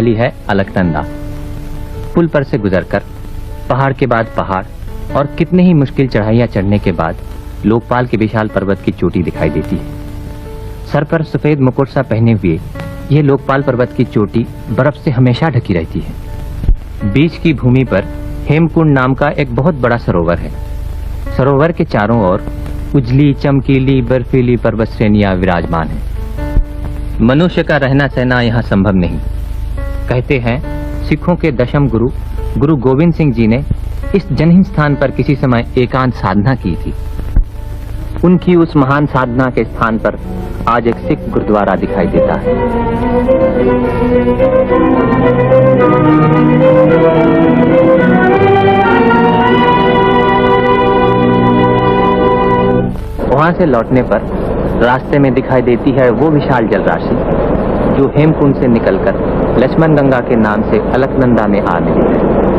चली है अलकनंदा। पुल पर से गुजरकर पहाड़ के बाद पहाड़ और कितने ही मुश्किल चढ़ाइयां चढ़ने के बाद लोकपाल के विशाल पर्वत की चोटी दिखाई देती है। सर पर सफेद मुकुट सा पहने हुए यह लोकपाल पर्वत की चोटी बर्फ से हमेशा ढकी रहती है। बीच की भूमि पर हेमकुंड नाम का एक बहुत बड़ा सरोवर है। सरोवर के चारों ओर उजली चमकीली बर्फीली पर्वत श्रेणियां विराजमान हैं। मनुष्य का रहना सहना यहाँ संभव नहीं। कहते हैं सिखों के दशम गुरु गुरु गोविंद सिंह जी ने इस जनहीन स्थान पर किसी समय एकांत साधना की थी। उनकी उस महान साधना के स्थान पर आज एक सिख गुरुद्वारा दिखाई देता है। वहां से लौटने पर रास्ते में दिखाई देती है वो विशाल जलराशि जो हेमकुंड से निकलकर लक्ष्मण गंगा के नाम से अलकनंदा में आ मिली है।